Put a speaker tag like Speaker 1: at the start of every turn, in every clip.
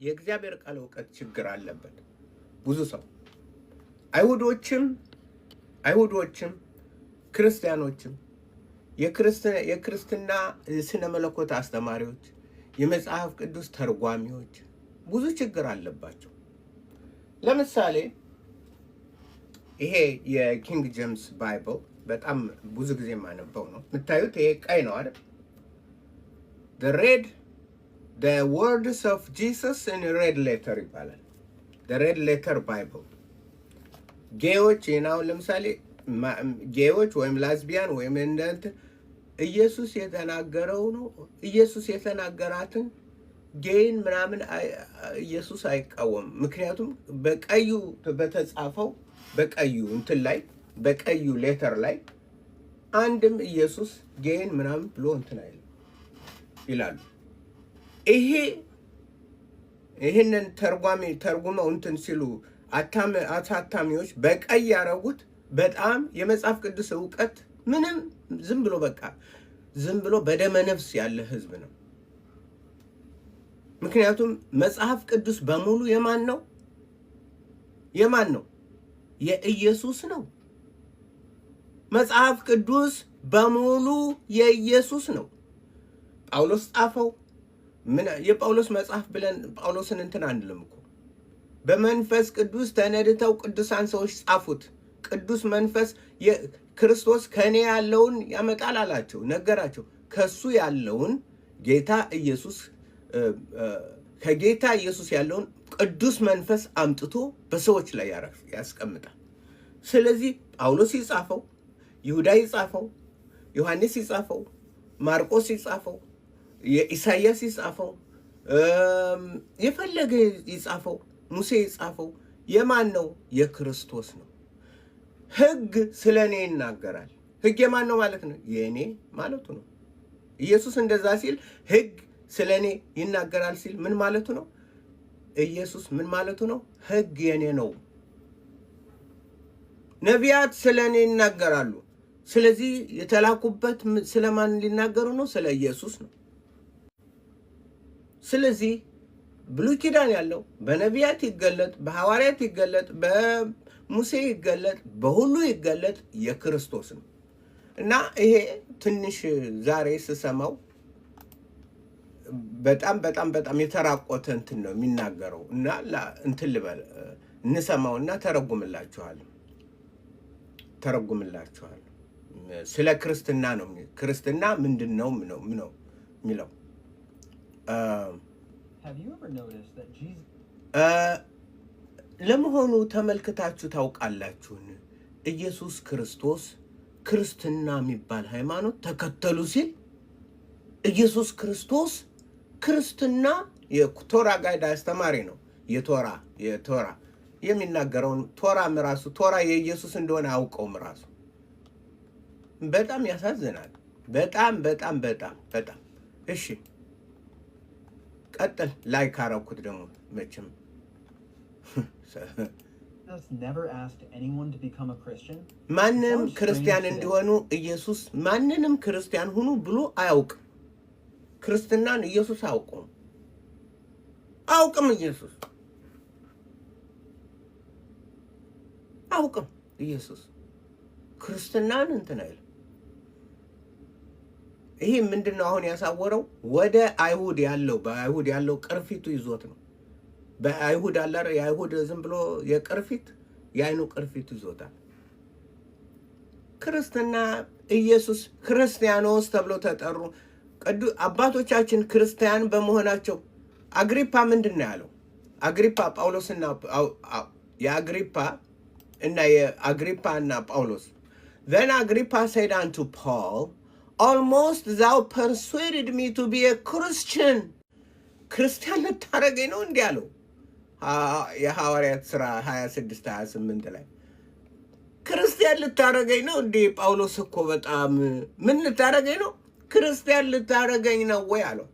Speaker 1: የእግዚአብሔር ቃል እውቀት ችግር አለበት ብዙ ሰው አይሁዶችም ክርስቲያኖችም የክርስትና ስነ መለኮት አስተማሪዎች የመጽሐፍ ቅዱስ ተርጓሚዎች ብዙ ችግር አለባቸው። ለምሳሌ ይሄ የኪንግ ጄምስ ባይብል በጣም ብዙ ጊዜ ማነበው ነው። የምታዩት ይሄ ቀይ ነው አይደል? the words of Jesus in red letter ይባላል። the red letter bible ጌዎች ነው። ለምሳሌ ጌዎች ወይም ላዝቢያን ወይም እንደንት ኢየሱስ የተናገረው ነው። ኢየሱስ የተናገራትን ጌይን ምናምን ኢየሱስ አይቃወም። ምክንያቱም በቀዩ በተጻፈው በቀዩ እንትን ላይ በቀዩ ሌተር ላይ አንድም ኢየሱስ ጌይን ምናምን ብሎ እንትን አይልም ይላሉ። ይሄንን ተርጉመው እንትን ሲሉ አሳታሚዎች በቀይ ያረጉት በጣም የመጽሐፍ ቅዱስ ዕውቀት ምንም ዝም ብሎ በደመ ነፍስ ያለ ህዝብ ነው። ምክንያቱም መጽሐፍ ቅዱስ በሙሉ የማን ነው? የኢየሱስ ነው። መጽሐፍ ቅዱስ በሙሉ የኢየሱስ ነው። ጳውሎስ ጻፈው። የጳውሎስ መጽሐፍ ብለን ጳውሎስን እንትን አንልም እኮ። በመንፈስ ቅዱስ ተነድተው ቅዱሳን ሰዎች ጻፉት። ቅዱስ መንፈስ ክርስቶስ ከኔ ያለውን ያመጣል አላቸው፣ ነገራቸው። ከሱ ያለውን ጌታ ኢየሱስ ከጌታ ኢየሱስ ያለውን ቅዱስ መንፈስ አምጥቶ በሰዎች ላይ ያስቀምጣል። ስለዚህ ጳውሎስ ይጻፈው፣ ይሁዳ ይጻፈው፣ ዮሐንስ ይጻፈው፣ ማርቆስ ይጻፈው፣ ኢሳይያስ ይጻፈው፣ የፈለገ ይጻፈው፣ ሙሴ ይጻፈው የማን ነው? የክርስቶስ ነው። ሕግ ስለኔ ይናገራል። ሕግ የማን ነው ማለት ነው? የኔ ማለቱ ነው። ኢየሱስ እንደዛ ሲል ሕግ ስለኔ ይናገራል ሲል ምን ማለቱ ነው? ኢየሱስ ምን ማለቱ ነው? ሕግ የኔ ነው። ነቢያት ስለኔ ይናገራሉ። ስለዚህ የተላኩበት ስለማን ሊናገሩ ነው? ስለ ኢየሱስ ነው። ስለዚህ ብሉይ ኪዳን ያለው በነቢያት ይገለጥ፣ በሐዋርያት ይገለጥ፣ በሙሴ ይገለጥ፣ በሁሉ ይገለጥ የክርስቶስ ነው። እና ይሄ ትንሽ ዛሬ ስሰማው በጣም የተራቆተ እንትን ነው የሚናገረው። እና እንትን ልበል እንሰማውና ተረጉምላችኋል። ስለ ክርስትና ነው። ክርስትና ምንድን ነው የሚለው ለመሆኑ ተመልክታችሁ ታውቃላችሁን? ኢየሱስ ክርስቶስ ክርስትና የሚባል ሃይማኖት ተከተሉ ሲል ኢየሱስ ክርስቶስ ክርስትና የቶራ ጋይድ አስተማሪ ነው። የቶራ የሚናገረውን ቶራ የኢየሱስ እንደሆነ አውቀውም ራሱ በጣም ያሳዝናል። በጣም እሺ ቀጥል። ላይ ካረኩት ደግሞ መቼም ማንም ክርስቲያን እንዲሆኑ ኢየሱስ ማንንም ክርስቲያን ሁኑ ብሎ አያውቅም። ክርስትናን ኢየሱስ አውቅም ኢየሱስ አውቅም ኢየሱስ ክርስትናን እንትን አይልም። ይሄ ምንድነው አሁን ያሳወረው? ወደ አይሁድ ያለው ቅርፊቱ ይዞት ነው። በአይሁድ አላረ የአይሁድ ዝም ብሎ የአይኑ ቅርፊቱ ይዞታል። ክርስትና ኢየሱስ ክርስቲያኖስ ተብሎ ተጠሩ። አባቶቻችን ክርስቲያን በመሆናቸው አግሪፓ ምንድን ነው ያለው? አግሪፓ ጳውሎስና የአግሪፓ እና ጳውሎስ then Agrippa said unto Paul, almost thou persuaded me to be a Christian. ክርስቲያን ልታረገኝ ነው እንዲህ አለው። የሐዋርያት ሥራ 26-28 ላይ ክርስቲያን ልታረገኝ ነው እንዴ? ጳውሎስ እኮ በጣም ምን ልታረገኝ ነው? ክርስቲያን ልታረገኝ ነው ወይ አለው።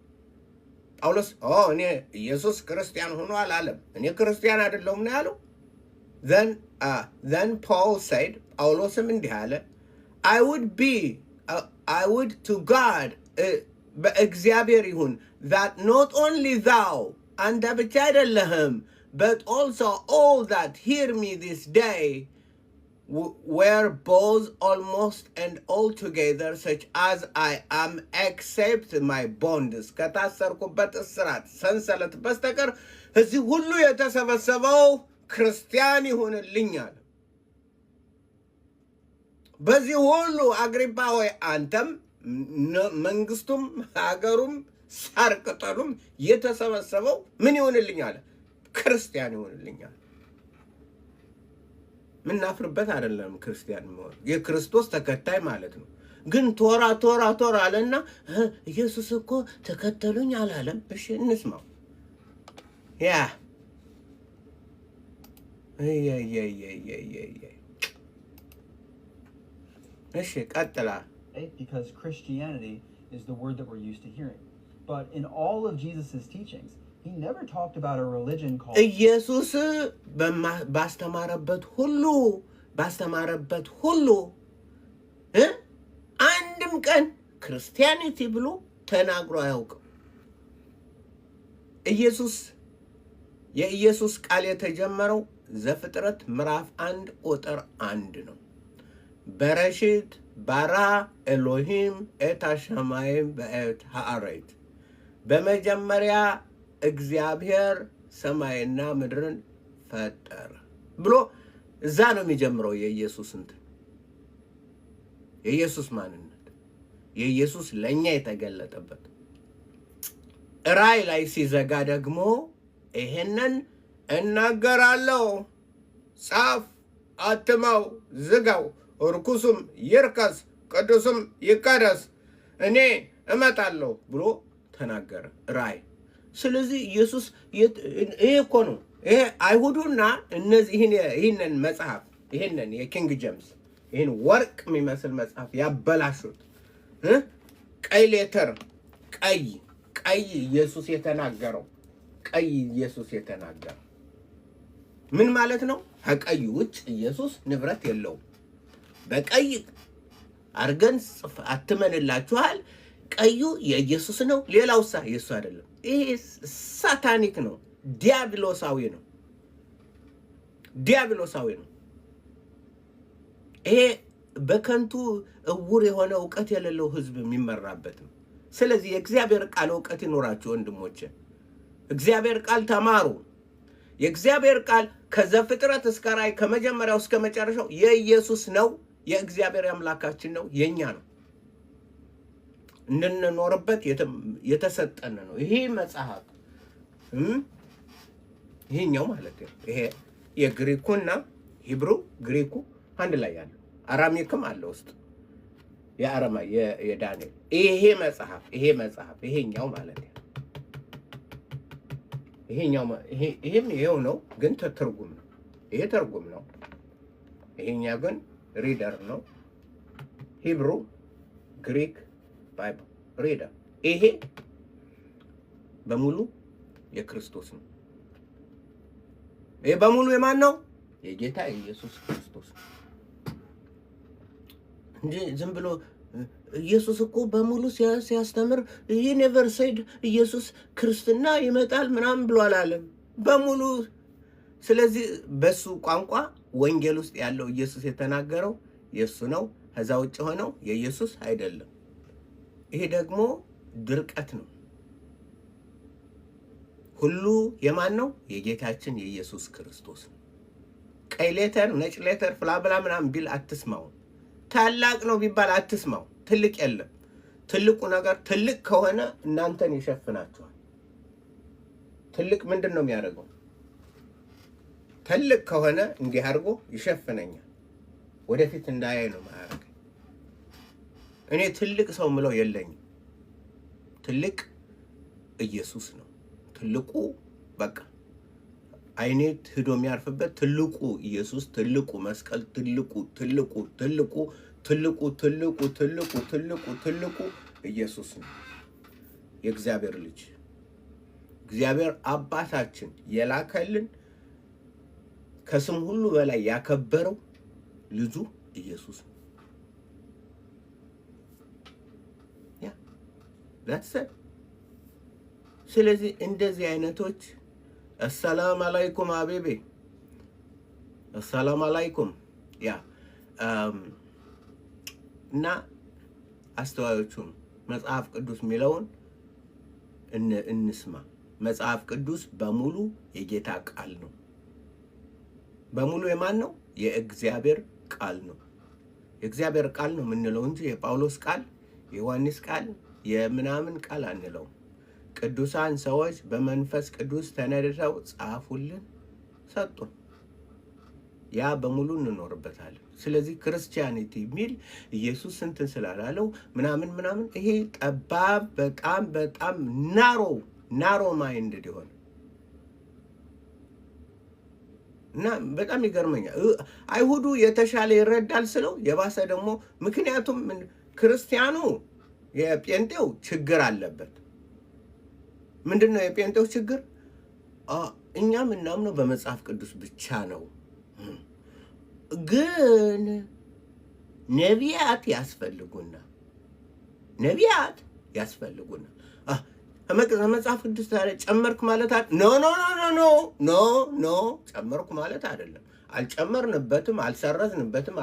Speaker 1: ጳውሎስ እኔ ኢየሱስ ክርስቲያን ሆኖ አላለም፣ እኔ ክርስቲያን አይደለሁም ነው ያለው። then Paul said, ጳውሎስም እንዲህ አለ፣ I would to God በእግዚአብሔር ይሁን that not only thou አንተ ብቻ አይደለህም but also all that hear me this day were both almost and altogether such as I am except my bonds ከታሰርኩበት እስራት ሰንሰለት በስተቀር እዚህ ሁሉ የተሰበሰበው ክርስቲያን ይሁንልኛል። በዚህ ሁሉ አግሪጳ ሆይ አንተም መንግስቱም ሀገሩም ሳር ቅጠሉም የተሰበሰበው ምን ይሁንልኛል? ክርስቲያን ይሁንልኛል። ምናፍርበት አይደለም ክርስቲያን መሆን፣ የክርስቶስ ተከታይ ማለት ነው። ግን ቶራ አለና ኢየሱስ እኮ ተከተሉኝ አላለም። እሺ እንስማው። ያ እሺ ቀጥላ።
Speaker 2: Because Christianity is the word that we're used to hearing. But in all of Jesus' teachings, he never talked about a religion called
Speaker 1: ኢየሱስ ባስተማረበት ሁሉ አንድም ቀን ክርስቲያኒቲ ብሎ ተናግሮ አያውቅም። የኢየሱስ ቃል የተጀመረው ዘፍጥረት ምዕራፍ 1 ቁጥር 1 ነው። በረሺት ባራ ኤሎሂም ኤት ሃሻማይም በኤት ሃአሬት፣ በመጀመሪያ እግዚአብሔር ሰማይና ምድርን ፈጠረ ብሎ እዛ ነው የሚጀምረው የኢየሱስ ማንነት፣ የኢየሱስ ለኛ የተገለጠበት። ራእይ ላይ ሲዘጋ ደግሞ ይሄንን እናገራለሁ፣ ጻፍ፣ አትመው፣ ዝጋው፣ ርኩስም ይርከስ፣ ቅዱስም ይቀደስ፣ እኔ እመጣለሁ ብሎ ተናገረ ራእይ። ስለዚህ ኢየሱስ ይሄ እኮ ነው። ይሄ አይሁዱና እነዚህ ይህንን መጽሐፍ ይህንን የኪንግ ጄምስ ይህን ወርቅ የሚመስል መጽሐፍ ያበላሹት ቀይ ሌተር ቀይ ኢየሱስ የተናገረው ምን ማለት ነው? ከቀይ ውጭ ኢየሱስ ንብረት የለውም። በቀይ አርገን አትመንላችኋል። ቀዩ የኢየሱስ ነው፣ ሌላውሳ ኢየሱስ አይደለም። ይሄ ሳታኒክ ነው፣ ዲያብሎሳዊ ነው። ይሄ በከንቱ እውር የሆነ እውቀት የሌለው ህዝብ የሚመራበት ነው። ስለዚህ የእግዚአብሔር ቃል እውቀት ይኖራችሁ ወንድሞቼ፣ እግዚአብሔር ቃል ተማሩ። የእግዚአብሔር ቃል ከዘፍጥረት እስከ ራእይ ከመጀመሪያው እስከ መጨረሻው የኢየሱስ ነው፣ የእግዚአብሔር አምላካችን ነው፣ የኛ ነው፣ እንድንኖርበት የተሰጠን ነው። ይሄ መጽሐፍ ይሄኛው ማለት ነው። ይሄ የግሪኩና ሂብሩ ግሪኩ አንድ ላይ ያለው አራሚክም አለ ውስጥ የአረማ የዳንኤል ይሄ መጽሐፍ ይሄኛው ማለት ነው። ይሄም ይሄው ነው፣ ግን ትርጉም ነው። ይሄ ትርጉም ነው፣ ይሄኛ ግን ሪደር ነው። ሂብሩ ግሪክ ባይብል ሪደር። ይሄ በሙሉ የክርስቶስ ነው። ይሄ በሙሉ የማን ነው? የጌታ ኢየሱስ ክርስቶስ ነው እንጂ ዝም ብሎ ኢየሱስ እኮ በሙሉ ሲያስተምር ይሄ ኔቨር ሴድ ኢየሱስ ክርስትና ይመጣል ምናምን ብሎ አላለም በሙሉ። ስለዚህ በሱ ቋንቋ ወንጌል ውስጥ ያለው ኢየሱስ የተናገረው የሱ ነው። ከዛ ውጭ ሆነው የኢየሱስ አይደለም። ይሄ ደግሞ ድርቀት ነው። ሁሉ የማን ነው? የጌታችን የኢየሱስ ክርስቶስ ነው። ቀይ ሌተር ነጭ ሌተር ፍላብላ ምናምን ቢል አትስማው። ታላቅ ነው ቢባል አትስማው። ትልቅ የለም። ትልቁ ነገር ትልቅ ከሆነ እናንተን ይሸፍናችኋል። ትልቅ ምንድን ነው የሚያደርገው? ትልቅ ከሆነ እንዲህ አድርጎ ይሸፍነኛል። ወደፊት እንዳያይ ነው ማያደርገኝ። እኔ ትልቅ ሰው ምለው የለኝም። ትልቅ ኢየሱስ ነው። ትልቁ በቃ አይኔ ሄዶ የሚያርፍበት ትልቁ ኢየሱስ፣ ትልቁ መስቀል፣ ትልቁ ኢየሱስ ነው። የእግዚአብሔር ልጅ እግዚአብሔር አባታችን የላከልን ከስም ሁሉ በላይ ያከበረው ልጁ ኢየሱስ ነው። that's it። ስለዚህ እንደዚህ አይነቶች አሰላም አለይኩም አቤቤ አሰላም አለይኩም ያ እና አስተዋዮቹም መጽሐፍ ቅዱስ የሚለውን እንስማ። መጽሐፍ ቅዱስ በሙሉ የጌታ ቃል ነው። በሙሉ የማን ነው? የእግዚአብሔር ቃል ነው። የእግዚአብሔር ቃል ነው የምንለው እንጂ የጳውሎስ ቃል፣ የዮሐንስ ቃል፣ የምናምን ቃል አንለው። ቅዱሳን ሰዎች በመንፈስ ቅዱስ ተነድተው ጻፉልን፣ ሰጡን። ያ በሙሉ እንኖርበታለን። ስለዚህ ክርስቲያኒቲ የሚል ኢየሱስ እንትን ስላላለው ምናምን ይሄ ጠባብ በጣም ናሮ ማይንድድ የሆነ እና በጣም ይገርመኛል። አይሁዱ የተሻለ ይረዳል ስለው የባሰ ደግሞ ምክንያቱም ክርስቲያኑ የጴንጤው ችግር አለበት። ምንድነው የጴንጤው ችግር? እኛ ምናምነው በመጽሐፍ ቅዱስ ብቻ ነው፣ ግን ነቢያት ያስፈልጉና መጽሐፍ ቅዱስ ታዲያ ጨመርክ ማለት ኖ ጨመርኩ ማለት አይደለም። አልጨመርንበትም፣ አልሰረዝንበትም፣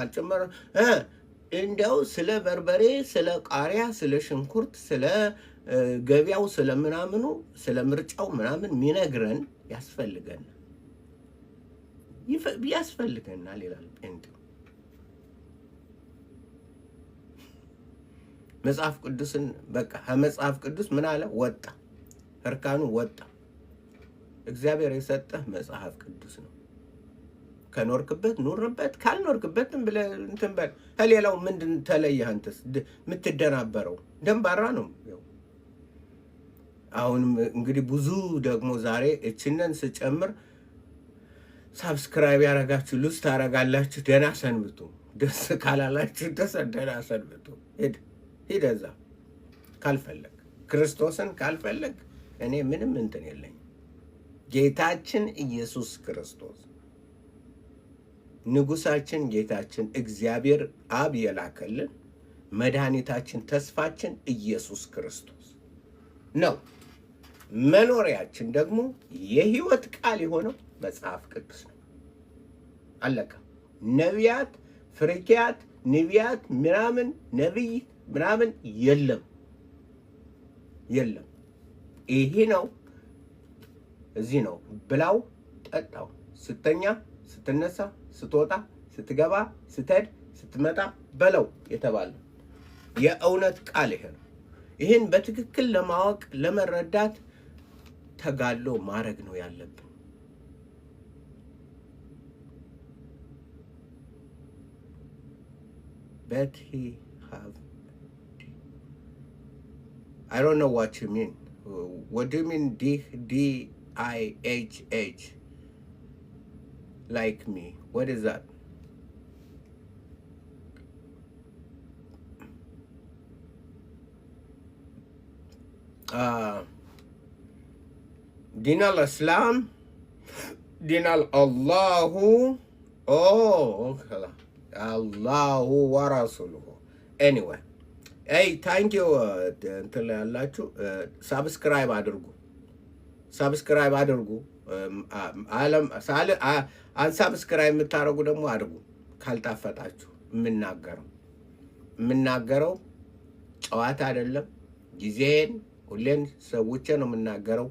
Speaker 1: እንዲያው ስለ በርበሬ፣ ስለ ቃሪያ፣ ስለ ሽንኩርት፣ ስለ ገበያው፣ ስለ ምናምኑ፣ ስለ ምርጫው ምናምን ሚነግረን ያስፈልገናል ይላል ጴንጤው። መጽሐፍ ቅዱስን በቃ ከመጽሐፍ ቅዱስ ምን አለ ወጣ፣ እርካኑ ወጣ። እግዚአብሔር የሰጠህ መጽሐፍ ቅዱስ ነው። ከኖርክበት ኑርበት፣ ካልኖርክበትም ብለህ እንትን በል። ከሌላው ምንድን ተለየህ? አንተስ የምትደናበረው ደንባራ ነው። አሁንም እንግዲህ ብዙ ደግሞ ዛሬ እችነን ስጨምር ሳብስክራይብ ያረጋችሁ ሉስ ታረጋላችሁ። ደህና ሰንብቱ። ደስ ካላላችሁ ደህና ሰንብቱ። ሂደዛ ካልፈለግ ክርስቶስን ካልፈለግ እኔ ምንም እንትን የለኝ። ጌታችን ኢየሱስ ክርስቶስ ንጉሳችን፣ ጌታችን እግዚአብሔር አብ የላከልን መድኃኒታችን፣ ተስፋችን ኢየሱስ ክርስቶስ ነው። መኖሪያችን ደግሞ የህይወት ቃል የሆነው መጽሐፍ ቅዱስ ነው። አለቀ። ነቢያት፣ ፍሪኪያት፣ ነቢያት ምናምን ነቢይ ምናምን የለም። ይሄ ነው፣ እዚህ ነው። ብላው ጠጣው፣ ስተኛ፣ ስትነሳ፣ ስትወጣ፣ ስትገባ፣ ስትሄድ፣ ስትመጣ በለው የተባለ የእውነት ቃል ይሄ ነው። ይህን በትክክል ለማወቅ ለመረዳት ተጋድሎ ማድረግ ነው ያለብን። But he have, I don't know what you mean. What do you mean D-I-H-H? Like me. What is that? Dinal Islam, Dinal Allahu. Oh, okay. Allahu wa rasuluhu. Anyway, hey, thank you. እንትን ላይ ያላችሁ ሳብስክራይብ አድርጉ። አንሳብስክራይብ የምታደርጉ ደግሞ አድርጉ። ካልጣፈጣችሁ የምናገረው ጨዋታ አይደለም። ጊዜን ሁሌን ሰውቼ ነው የምናገረው።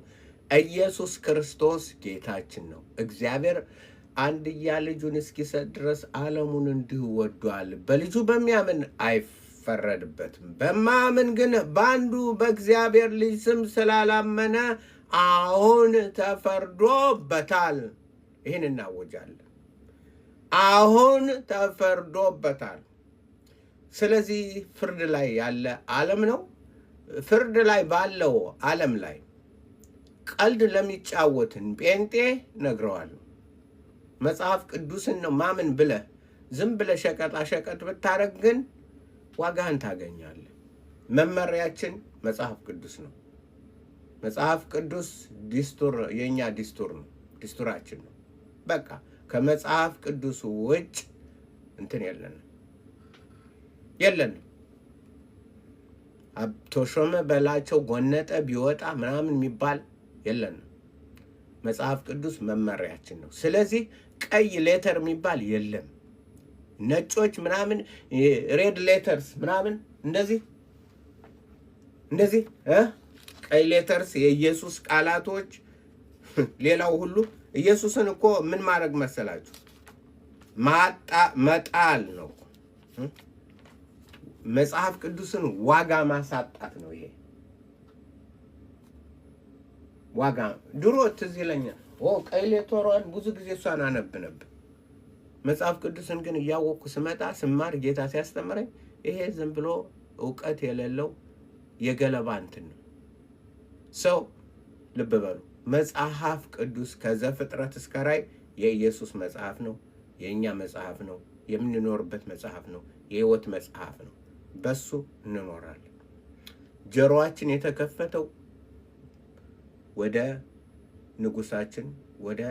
Speaker 1: ኢየሱስ ክርስቶስ ጌታችን ነው። እግዚአብሔር አንድያ ልጁን እስኪሰጥ ድረስ ዓለሙን እንዲሁ ወዷል። በልጁ በሚያምን አይፈረድበትም። በማመን ግን በአንዱ በእግዚአብሔር ልጅ ስም ስላላመነ አሁን ተፈርዶበታል። ይህን እናወጃለን። አሁን ተፈርዶበታል። ስለዚህ ፍርድ ላይ ያለ ዓለም ነው። ፍርድ ላይ ባለው ዓለም ላይ ቀልድ ለሚጫወትን ጴንጤ ነግረዋለሁ። መጽሐፍ ቅዱስን ነው ማምን ብለህ ዝም ብለህ ሸቀጣ ሸቀጥ ብታረግ ግን ዋጋህን ታገኛለህ። መመሪያችን መጽሐፍ ቅዱስ ነው። መጽሐፍ ቅዱስ ዲስቱር የኛ ዲስቱር ነው፣ ዲስቱራችን ነው። በቃ ከመጽሐፍ ቅዱስ ውጭ እንትን የለንም። ተሾመ በላቸው ጎነጠ ቢወጣ ምናምን የሚባል የለንም። መጽሐፍ ቅዱስ መመሪያችን ነው። ስለዚህ ቀይ ሌተር የሚባል የለም። ነጮች ምናምን ሬድ ሌተርስ ምናምን እንደዚህ ቀይ ሌተርስ የኢየሱስ ቃላቶች ሌላው ሁሉ ኢየሱስን እኮ ምን ማድረግ መሰላችሁ? መጣል ነው። መጽሐፍ ቅዱስን ዋጋ ማሳጣት ነው። ይሄ ዋጋ ድሮ ትዝ ይለኛል። ቀይ ሌተሯን ብዙ ጊዜ እሷን አነብ ነበር። መጽሐፍ ቅዱስን ግን እያወቅኩ ስመጣ ስማር ጌታ ሲያስተምረኝ ይሄ ዝም ብሎ እውቀት የሌለው የገለባ እንትን ነው። ሰው ልብ በሉ፣ መጽሐፍ ቅዱስ ከዘፍጥረት እስከ ራዕይ የኢየሱስ መጽሐፍ ነው፣ የእኛ መጽሐፍ ነው፣ የምንኖርበት መጽሐፍ ነው፣ የህይወት መጽሐፍ ነው። በሱ እንኖራለን። ጆሮአችን የተከፈተው ወደ ንጉሳችን ወደ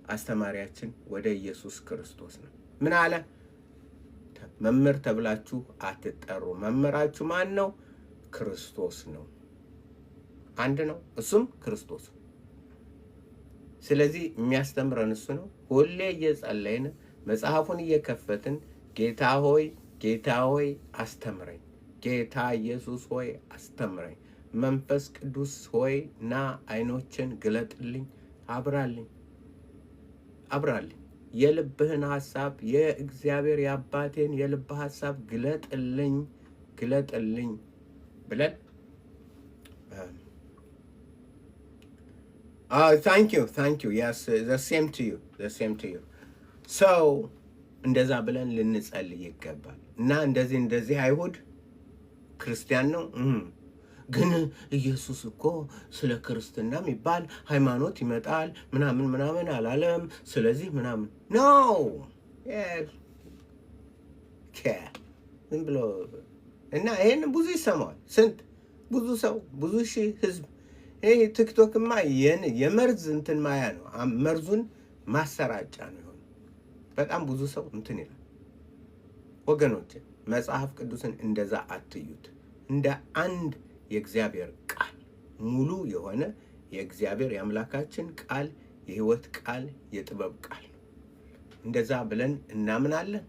Speaker 1: አስተማሪያችን ወደ ኢየሱስ ክርስቶስ ነው። ምን አለ? መምህር ተብላችሁ አትጠሩ። መምህራችሁ ማን ነው? ክርስቶስ ነው። አንድ ነው፣ እሱም ክርስቶስ። ስለዚህ የሚያስተምረን እሱ ነው። ሁሌ እየጸለይን መጽሐፉን እየከፈትን ጌታ ሆይ ጌታ ሆይ አስተምረኝ፣ ጌታ ኢየሱስ ሆይ አስተምረኝ፣ መንፈስ ቅዱስ ሆይ ና አይኖችን ግለጥልኝ፣ አብራልኝ የልብህን ሐሳብ የእግዚአብሔር የአባቴን የልብ ሐሳብ ግለጥልኝ ብለን thank you yes the same to you so እንደዛ ብለን ልንጸልይ ይገባል። እና እንደዚህ አይሁድ ክርስቲያን ነው ግን ኢየሱስ እኮ ስለ ክርስትና የሚባል ሃይማኖት ይመጣል ምናምን አላለም። ስለዚህ ምናምን ነው ዝም ብሎ እና ይሄን ብዙ ይሰማዋል። ስንት ብዙ ሰው ብዙ ሺህ ህዝብ ይሄ ቲክቶክማ የመርዝ እንትን ማያ ነው። መርዙን ማሰራጫ ነው የሆነ። በጣም ብዙ ሰው እንትን ይላል። ወገኖች መጽሐፍ ቅዱስን እንደዛ አትዩት። እንደ አንድ የእግዚአብሔር ቃል ሙሉ የሆነ የእግዚአብሔር የአምላካችን ቃል፣ የህይወት ቃል፣ የጥበብ ቃል እንደዛ ብለን እናምናለን።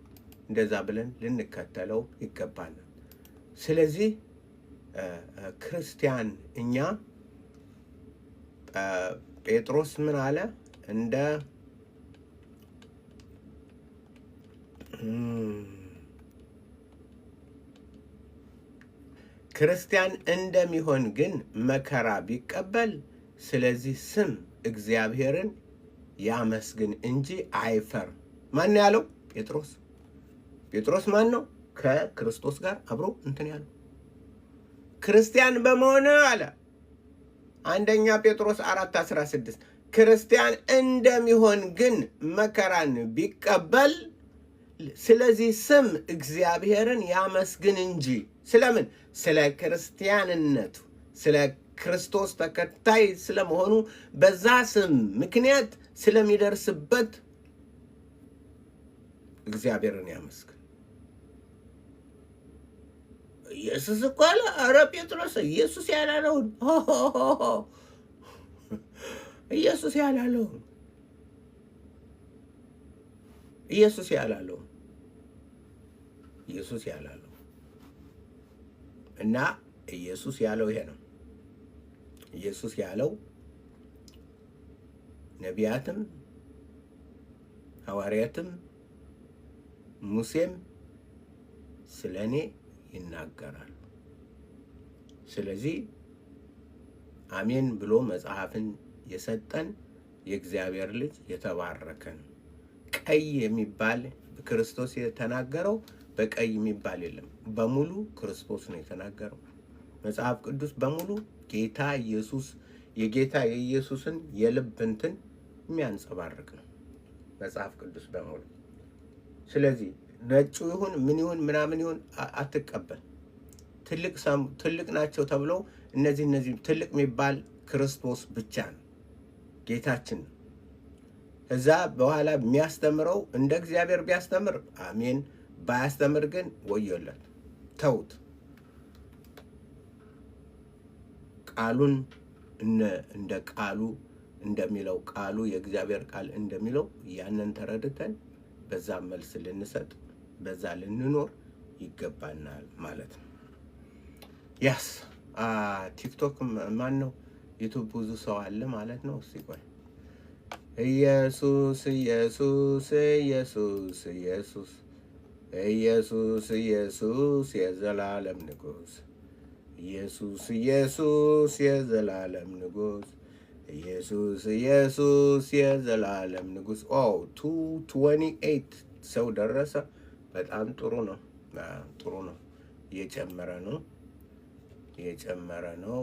Speaker 1: እንደዛ ብለን ልንከተለው ይገባናል። ስለዚህ ክርስቲያን እኛ ጴጥሮስ ምን አለ? እንደ ክርስቲያን እንደሚሆን ግን መከራ ቢቀበል ስለዚህ ስም እግዚአብሔርን ያመስግን እንጂ አይፈር። ማን ያለው? ጴጥሮስ። ጴጥሮስ ማን ነው? ከክርስቶስ ጋር አብሮ እንትን ያለው ክርስቲያን በመሆን አለ። አንደኛ ጴጥሮስ 4:16 ክርስቲያን እንደሚሆን ግን መከራን ቢቀበል ስለዚህ ስም እግዚአብሔርን ያመስግን እንጂ። ስለምን? ስለ ክርስቲያንነቱ፣ ስለ ክርስቶስ ተከታይ ስለመሆኑ፣ በዛ ስም ምክንያት ስለሚደርስበት እግዚአብሔርን ያመስግን። ኢየሱስ እኮ አለ። ኧረ ጴጥሮስ ኢየሱስ ያላለውን ኢየሱስ ያላለው እና ኢየሱስ ያለው ይሄ ነው። ኢየሱስ ያለው ነቢያትም ሐዋርያትም ሙሴም ስለኔ ይናገራሉ። ስለዚህ አሜን ብሎ መጽሐፍን የሰጠን የእግዚአብሔር ልጅ የተባረከ ነው። ቀይ የሚባል ክርስቶስ የተናገረው በቀይ የሚባል የለም። በሙሉ ክርስቶስ ነው የተናገረው። መጽሐፍ ቅዱስ በሙሉ ጌታ ኢየሱስ የጌታ የኢየሱስን የልብ እንትን የሚያንጸባርቅ ነው መጽሐፍ ቅዱስ በሙሉ። ስለዚህ ነጩ ይሁን ምን ይሁን ምናምን ይሁን አትቀበል። ትልቅ ናቸው ተብለው እነዚህ ትልቅ የሚባል ክርስቶስ ብቻ ነው፣ ጌታችን ነው። እዛ በኋላ የሚያስተምረው እንደ እግዚአብሔር ቢያስተምር አሜን፣ ባያስተምር ግን ወዮለት፣ ተውት። ቃሉን እንደ ቃሉ እንደሚለው ቃሉ የእግዚአብሔር ቃል እንደሚለው ያንን ተረድተን በዛ መልስ ልንሰጥ በዛ ልንኖር ይገባናል ማለት ነው። ያስ ቲክቶክ ማን ነው? ዩቱብ ብዙ ሰው አለ ማለት ነው። እስኪ ቆይ ኢየሱስ ኢየሱስ ኢየሱስ ኢየሱስ ኢየሱስ ኢየሱስ የዘላለም ንጉሥ ኢየሱስ ኢየሱስ የዘላለም ንጉሥ ኢየሱስ ኢየሱስ የዘላለም ንጉሥ። 228 ሰው ደረሰ። በጣም ጥሩ ነው። ጥሩ ነው። እየጨመረ ነው እየጨመረ ነው።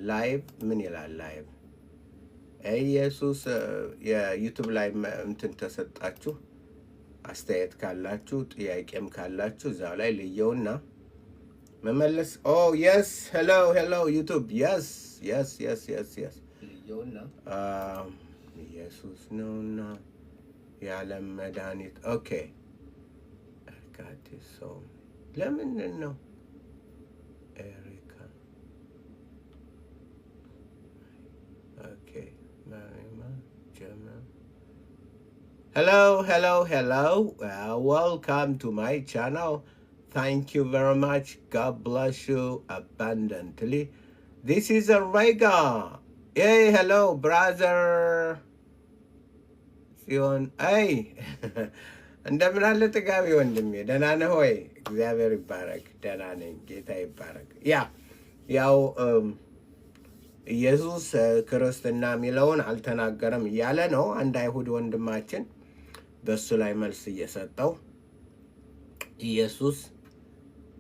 Speaker 1: ላይቭ ምን ይላል? ላይቭ ኢየሱስ የዩቲዩብ ላይ እንትን ተሰጣችሁ። አስተያየት ካላችሁ ጥያቄም ካላችሁ እዛው ላይ ልየውና መመለስ። የስ ሄሎ ሄሎ ዩቲዩብ የስ የስ የስ የስ የስ ልየውና ኢየሱስ ነውና የዓለም መድኃኒት። ኦኬ አርካቴ ሰው ለምን ነው ኤሪካ? ኦኬ ማሪማ ጀማ Hello, hello, hello. Welcome to my channel. Thank you very much. God bless you abundantly. This is a Rega. Hey, hello, brother. Sion. Hey. እንደምን አለ ጥጋቢ ወንድሜ? ደህና ነህ ወይ? እግዚአብሔር ይባረክ። ደህና ነኝ። ጌታ ይባረክ። ያው ኢየሱስ ክርስትና የሚለውን አልተናገረም እያለ ነው አንድ አይሁድ ወንድማችን በሱ ላይ መልስ እየሰጠው። ኢየሱስ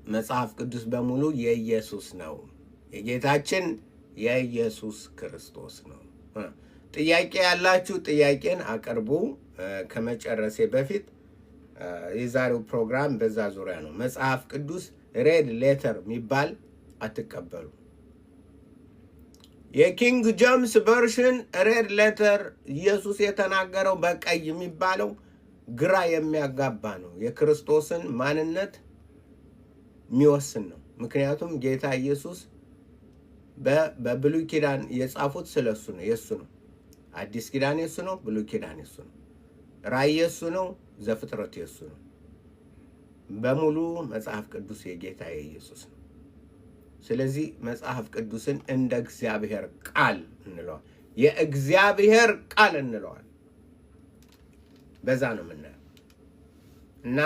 Speaker 1: መጽሐፍ ቅዱስ በሙሉ የኢየሱስ ነው፣ የጌታችን የኢየሱስ ክርስቶስ ነው። ጥያቄ ያላችሁ ጥያቄን አቅርቡ። ከመጨረሴ በፊት የዛሬው ፕሮግራም በዛ ዙሪያ ነው። መጽሐፍ ቅዱስ ሬድ ሌተር የሚባል አትቀበሉ። የኪንግ ጄምስ ቨርሽን ሬድ ሌተር ኢየሱስ የተናገረው በቀይ የሚባለው ግራ የሚያጋባ ነው። የክርስቶስን ማንነት የሚወስን ነው። ምክንያቱም ጌታ ኢየሱስ በብሉይ ኪዳን የጻፉት ስለሱ ነው፣ የሱ ነው። አዲስ ኪዳን የሱ ነው፣ ብሉይ ኪዳን የሱ ነው። ራእይ የሱ ነው፣ ዘፍጥረት የሱ ነው። በሙሉ መጽሐፍ ቅዱስ የጌታ የኢየሱስ ነው። ስለዚህ መጽሐፍ ቅዱስን እንደ እግዚአብሔር ቃል እንለዋል፣ የእግዚአብሔር ቃል እንለዋል። በዛ ነው የምናየው። እና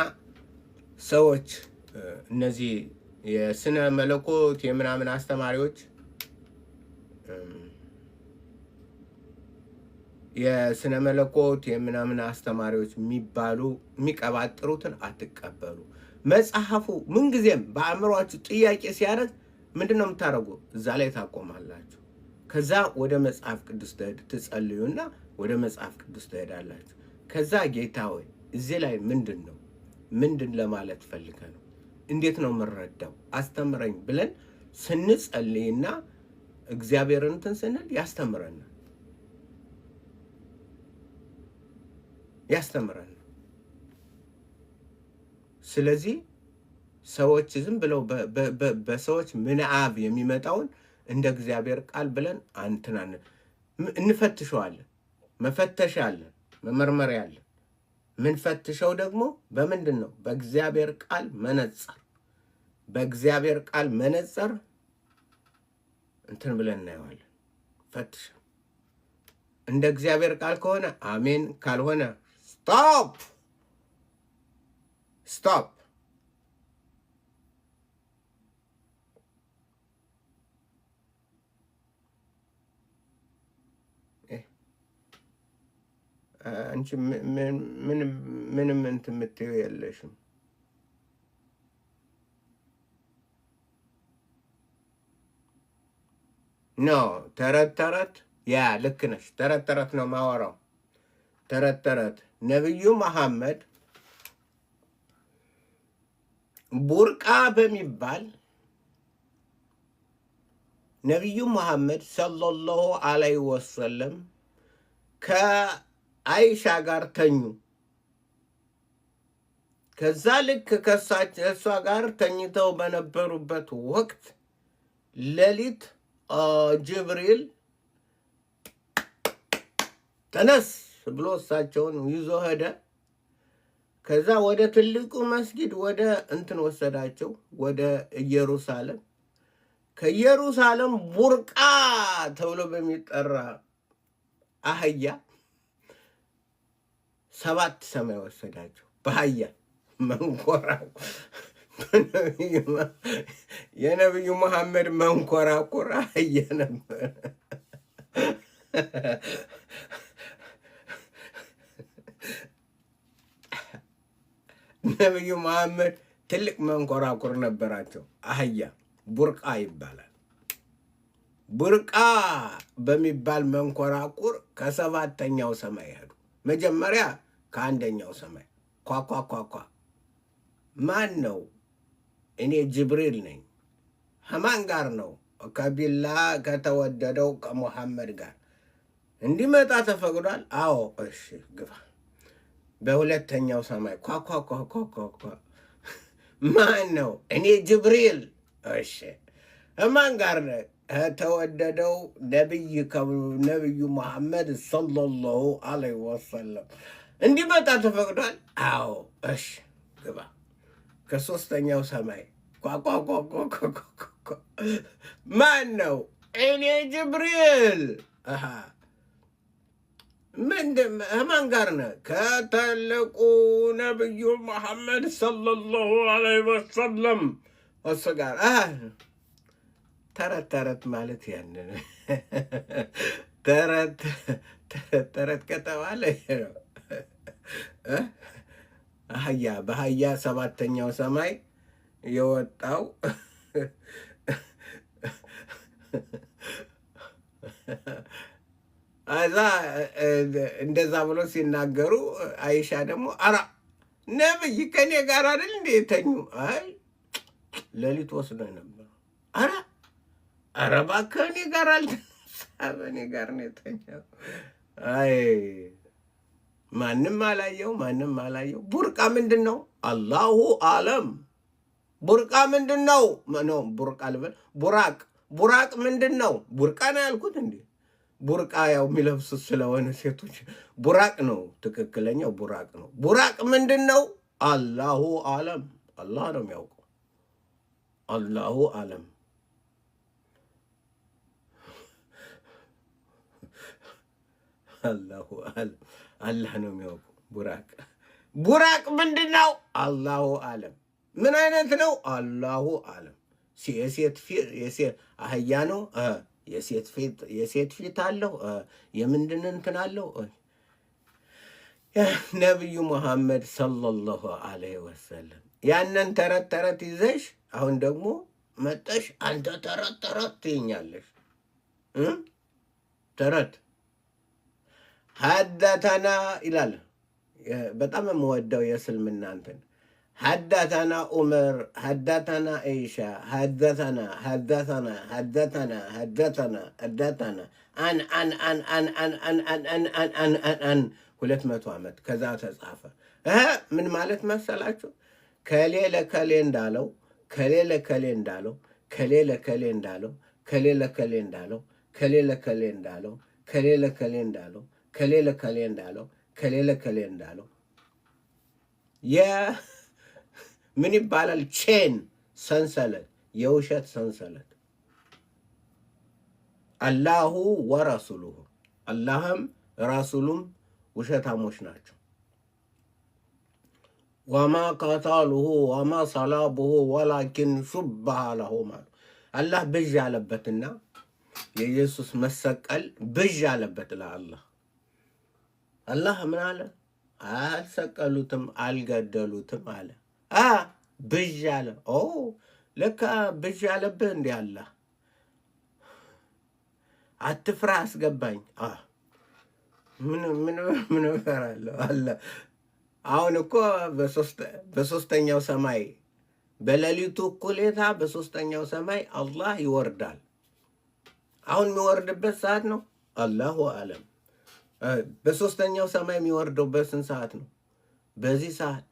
Speaker 1: ሰዎች እነዚህ የስነ መለኮት የምናምን አስተማሪዎች የስነ መለኮት የምናምን አስተማሪዎች የሚባሉ የሚቀባጥሩትን አትቀበሉ። መጽሐፉ ምንጊዜም በአእምሯችሁ ጥያቄ ሲያደርግ ምንድን ነው የምታደርጉ? እዛ ላይ ታቆማላችሁ። ከዛ ወደ መጽሐፍ ቅዱስ ትጸልዩና ወደ መጽሐፍ ቅዱስ ትሄዳላችሁ። ከዛ ጌታ ሆይ እዚህ ላይ ምንድን ነው? ምንድን ለማለት ፈልገ ነው? እንዴት ነው የምንረዳው? አስተምረኝ ብለን ስንጸልይና እግዚአብሔርን እንትን ስንል ያስተምረናል። ስለዚህ ሰዎች ዝም ብለው በሰዎች ምንአብ የሚመጣውን እንደ እግዚአብሔር ቃል ብለን እንፈትሸዋለን። መፈተሻ አለን፣ መመርመሪያ አለን። ምንፈትሸው ደግሞ በምንድን ነው? በእግዚአብሔር ቃል መነጽር። በእግዚአብሔር ቃል መነጽር እንትን ብለን እናየዋለን። ፈትሸ እንደ እግዚአብሔር ቃል ከሆነ አሜን፣ ካልሆነ ስቶፕ። አንቺ ምንም እንትን የምትይው የለሽም። ኖ ተረት ልክ ነሽ። ተረት ነው ማወራው። ተረት ነቢዩ መሐመድ ቡርቃ በሚባል ነቢዩ መሐመድ ሰለላሁ ዐለይሂ ወሰለም ከአይሻ ጋር ተኙ። ከዛ ልክ ከእሷ ጋር ተኝተው በነበሩበት ወቅት ሌሊት ጅብሪል ተነስ ብሎ እሳቸውን ይዞ ሄደ። ከዛ ወደ ትልቁ መስጊድ ወደ እንትን ወሰዳቸው፣ ወደ ኢየሩሳሌም። ከኢየሩሳሌም ቡርቃ ተብሎ በሚጠራ አህያ 7 ሰማይ ወሰዳቸው። በአህያ መንኮራኩር የነቢዩ መሐመድ መንኮራኩር አህያ ነበር። ነቢዩ መሐመድ ትልቅ መንኮራኩር ነበራቸው። አህያ ቡርቃ ይባላል። ቡርቃ በሚባል መንኮራኩር ከ7ኛው ሰማይ ሄዱ። መጀመሪያ ከ1ኛው ሰማይ ኳኳኳኳ። ማን ነው? እኔ ጅብሪል ነኝ። ከማን ጋር ነው? ከቢላ ከተወደደው ከሙሐመድ ጋር እንዲመጣ ተፈቅዷል። አዎ፣ እሺ ግባ። በ2ኛው ሰማይ ኳኳኳኳኳ። ማን ነው? እኔ ጅብሪል። እሺ ከማን ጋር ነው? ከተወደደው ነቢዩ መሐመድ ሰለላሁ ዐለይሂ ወሰለም እንዲመጣ ተፈቅዷል። አዎ፣ እሺ ግባ። ከ3ኛው ሰማይ ኳኳኳኳኳኳ። ማን ነው? እኔ ጅብሪል። ማን ጋር ነህ? ከትልቁ ነቢዩ መሐመድ ሰለላሁ ዐለይሂ ወሰለም እሱ ጋር። ተረት ማለት ያንን ተረት ከተባለ ነው። አህያ በአህያ 7ኛው ሰማይ የወጣው እዛ እንደዛ ብሎ ሲናገሩ አይሻ ደግሞ አራ ነብይ ከኔ ጋር አይደል እንዴ የተኙ? አይ ሌሊት ወስዶ ነበር። አራ እባክህ እኔ ጋር አልተሳበ፣ እኔ ጋር ነው የተኛው። አይ ማንም አላየው። ቡርቃ ምንድን ነው? አላሁ አለም። ቡርቃ ምንድን ነው? ቡርቃ ልበል። ቡራቅ ምንድን ነው? ቡርቃ ነው ያልኩት እንዴ? ቡርቃ ያው የሚለብሱት ስለሆነ ሴቶች ቡራቅ ነው ትክክለኛው፣ ቡራቅ ነው። ቡራቅ ምንድን ነው? አላሁ አለም። አላህ ነው የሚያውቀው። አላሁ አለም። አላሁ አለም። አላህ ነው የሚያውቀው። ቡራቅ ምንድን ነው? አላሁ አለም። ምን አይነት ነው? አላሁ አለም። የሴት አህያ ነው? የሴት ፊት አለው? የምንድን እንትን አለው? ነቢዩ ሙሐመድ ሰለላሁ ዐለይሂ ወሰለም ያንን ተረት ይዘሽ አሁን ደግሞ መጠሽ አንተ ተረት ትይኛለሽ። ተረት ሀዳተና ይላል። በጣም የምወደው የእስልምና እንትን حدثنا عمر حدثنا عائشة حدثنا أن 200 ዓመት ከዛ ተጻፈ። ምን ማለት መሰላችሁ? ከሌ ለከሌ እንዳለው ከሌ ለከሌ እንዳለው ከሌ ለከሌ እንዳለው ከሌ ለከሌ እንዳለው ከሌ ለከሌ እንዳለው ከሌ ለከሌ እንዳለው ከሌ ለከሌ እንዳለው ከሌ ለከሌ እንዳለው ምን ይባላል? ቼን ሰንሰለት፣ የውሸት ሰንሰለት። አላሁ ወረሱሉሁ አላህም ራሱሉም ውሸታሞች ናቸው። ወማ ቀታሉሁ ወማ ሰላቡሁ ወላኪን ሹበሃ ለሁም አሉ። አላህ ብዥ አለበትና የኢየሱስ መሰቀል ብዥ አለበት ለአላህ። አላህ ምን አለ? አልሰቀሉትም አልገደሉትም አለ። ብዥ አለ። ለካ ብዥ አለብህ እንዲ አለ። አትፍራ አስገባኝ። ምን እፈራለሁ አለ። አሁን እኮ በሶስተኛው ሰማይ በሌሊቱ እኩሌታ በሶስተኛው ሰማይ አላህ ይወርዳል። አሁን የሚወርድበት ሰዓት ነው። አላሁ አለም። በሶስተኛው ሰማይ የሚወርደው በስንት ሰዓት ነው? በዚህ ሰዓት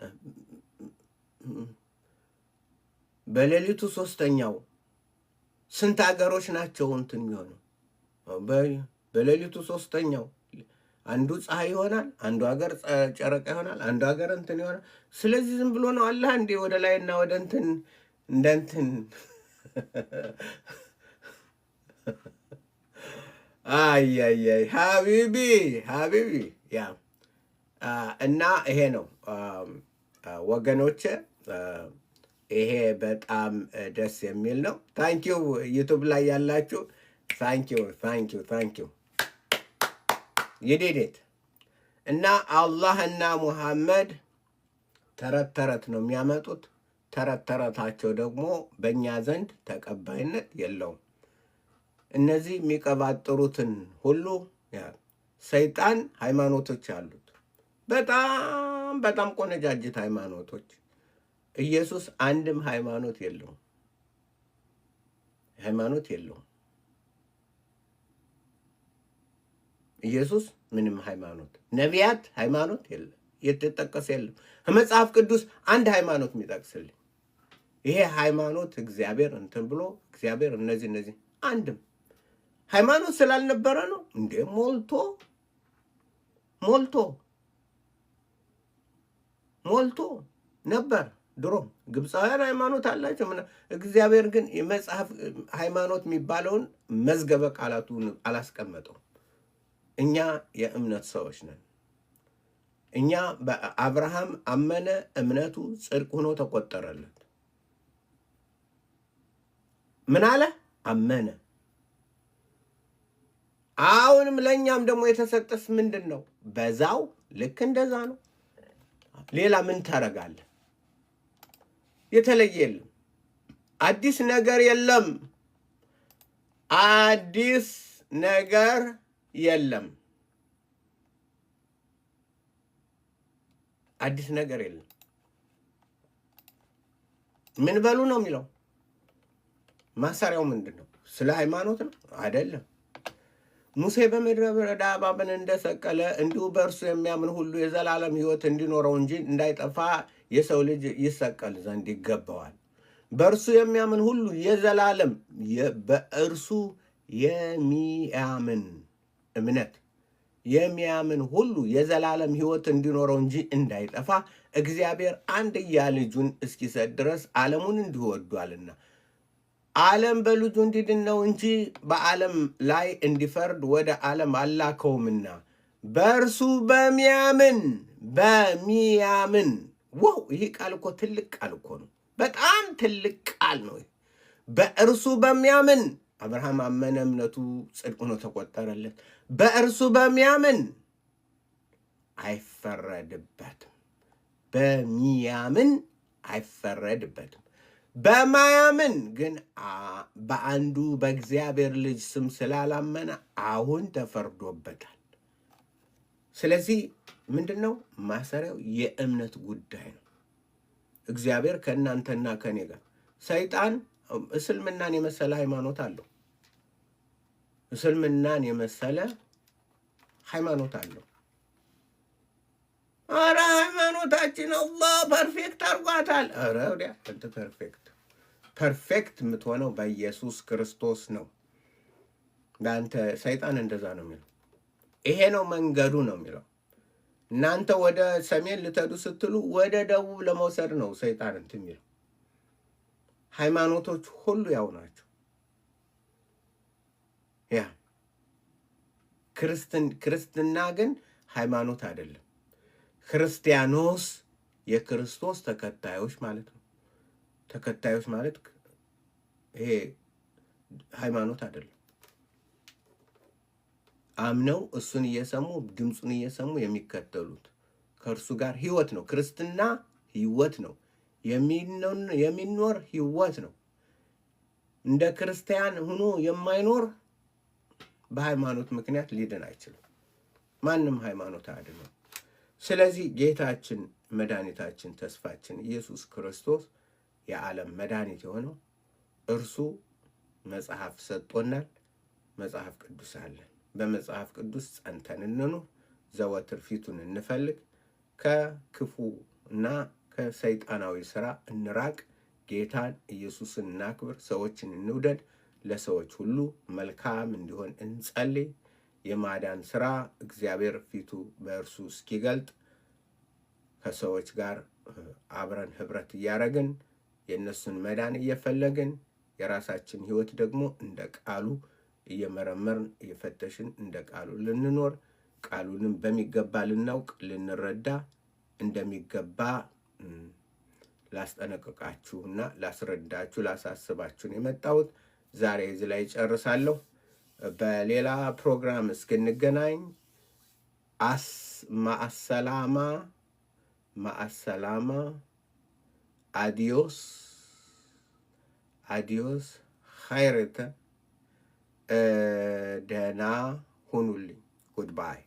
Speaker 1: በሌሊቱ 3ኛው ስንት ሀገሮች ናቸው እንትን የሚሆነው? በሌሊቱ ሶስተኛው አንዱ ፀሐይ ይሆናል፣ አንዱ ሀገር ጨረቃ ይሆናል፣ አንዱ ሀገር እንትን ይሆናል። ስለዚህ ዝም ብሎ ነው አላህ እንዴ ወደ ላይና ወደ እንትን እንደ እንትን አይ ሀቢቢ ያ እና ይሄ ነው ወገኖቼ። ይሄ በጣም ደስ የሚል ነው። ታንኪዩ ዩቱብ ላይ ያላችሁ ታንኪዩ ይዲዲት እና አላህ እና ሙሐመድ ተረት ነው የሚያመጡት። ተረታቸው ደግሞ በእኛ ዘንድ ተቀባይነት የለውም። እነዚህ የሚቀባጥሩትን ሁሉ ሰይጣን ሃይማኖቶች አሉት፣ በጣም ቆነጃጅት ሃይማኖቶች። ኢየሱስ አንድም ሃይማኖት የለውም። ኢየሱስ ምንም ሃይማኖት፣ ነቢያት ሃይማኖት የለም፣ የተጠቀሰ የለም። ከመጽሐፍ ቅዱስ አንድ ሃይማኖት የሚጠቅስልኝ ይሄ ሃይማኖት እግዚአብሔር እንትን ብሎ እግዚአብሔር እነዚህ አንድም ሃይማኖት ስላልነበረ ነው እንዴ? ሞልቶ ነበር። ድሮ ግብፃውያን ሃይማኖት አላቸው። እግዚአብሔር ግን የመጽሐፍ ሃይማኖት የሚባለውን መዝገበ ቃላቱን አላስቀመጠው። እኛ የእምነት ሰዎች ነን። እኛ በአብርሃም አመነ፣ እምነቱ ጽድቅ ሆኖ ተቆጠረለት። ምን አለ? አመነ። አሁንም ለእኛም ደግሞ የተሰጠስ ምንድን ነው? በዛው ልክ እንደዛ ነው። ሌላ ምን ታረጋለህ? የተለየ የለም። አዲስ ነገር የለም። አዲስ ነገር የለም። ምን በሉ ነው የሚለው? ማሰሪያው ምንድን ነው? ስለ ሃይማኖት ነው አይደለም። ሙሴ በምድረ በዳ እባብን እንደሰቀለ እንዲሁ በእርሱ የሚያምን ሁሉ የዘላለም ሕይወት እንዲኖረው እንጂ እንዳይጠፋ የሰው ልጅ ይሰቀል ዘንድ ይገባዋል። በእርሱ የሚያምን ሁሉ የዘላለም በእርሱ የሚያምን እምነት የሚያምን ሁሉ የዘላለም ሕይወት እንዲኖረው እንጂ እንዳይጠፋ እግዚአብሔር አንድያ ልጁን እስኪሰጥ ድረስ ዓለሙን እንዲሁ ወዷልና። ዓለም በልጁ እንዲድን ነው እንጂ በዓለም ላይ እንዲፈርድ ወደ ዓለም አላከውምና። በእርሱ በሚያምን ዋው! ይህ ቃል እኮ ትልቅ ቃል እኮ ነው። በጣም ትልቅ ቃል ነው። በእርሱ በሚያምን አብርሃም አመነ፣ እምነቱ ጽድቅ ሆኖ ተቆጠረለት። በእርሱ በሚያምን አይፈረድበትም። በሚያምን አይፈረድበትም። በማያምን ግን በአንዱ በእግዚአብሔር ልጅ ስም ስላላመነ አሁን ተፈርዶበታል። ስለዚህ ምንድን ነው ማሰሪያው? የእምነት ጉዳይ ነው። እግዚአብሔር ከእናንተና ከኔ ጋር። ሰይጣን እስልምናን የመሰለ ሃይማኖት አለው። እስልምናን የመሰለ ሃይማኖት አለው። አረ ሃይማኖታችን አላህ ፐርፌክት አርጓታል። አረ ወዲያ አንተ ፐርፌክት የምትሆነው በኢየሱስ ክርስቶስ ነው። ለአንተ ሰይጣን እንደዛ ነው የሚለው። ይሄ ነው መንገዱ ነው የሚለው። እናንተ ወደ ሰሜን ልትሄዱ ስትሉ ወደ ደቡብ ለመውሰድ ነው ሰይጣን እንትን የሚለው። ሃይማኖቶች ሁሉ ያው ናቸው። ያ ክርስትና ግን ሃይማኖት አይደለም። ክርስቲያኖስ የክርስቶስ ተከታዮች ማለት ነው። ተከታዮች ማለት ይሄ ሃይማኖት አይደለም። አምነው እሱን እየሰሙ ድምፁን እየሰሙ የሚከተሉት ከእርሱ ጋር ህይወት ነው። ክርስትና ህይወት ነው። የሚኖር ህይወት ነው። እንደ ክርስቲያን ሆኖ የማይኖር በሃይማኖት ምክንያት ሊድን አይችልም። ማንም ሃይማኖት አይደለም። ስለዚህ ጌታችን መድኃኒታችን ተስፋችን ኢየሱስ ክርስቶስ የዓለም መድኃኒት የሆነው እርሱ መጽሐፍ ሰጥቶናል። መጽሐፍ ቅዱስ አለን። በመጽሐፍ ቅዱስ ጸንተን እንኑር። ዘወትር ፊቱን እንፈልግ። ከክፉ እና ከሰይጣናዊ ስራ እንራቅ። ጌታን ኢየሱስን እናክብር። ሰዎችን እንውደድ። ለሰዎች ሁሉ መልካም እንዲሆን እንጸልይ። የማዳን ስራ እግዚአብሔር ፊቱ በእርሱ እስኪገልጥ ከሰዎች ጋር አብረን ህብረት እያደረግን የእነሱን መዳን እየፈለግን የራሳችን ህይወት ደግሞ እንደ ቃሉ እየመረመርን እየፈተሽን እንደ ቃሉ ልንኖር ቃሉንም በሚገባ ልናውቅ ልንረዳ እንደሚገባ ላስጠነቅቃችሁና ላስረዳችሁ ላሳስባችሁን የመጣሁት ዛሬ እዚህ ላይ ጨርሳለሁ። በሌላ ፕሮግራም እስክንገናኝ ማአሰላማ አዲዮስ ኸይረተ ደህና ሁኑልኝ። ጉድባይ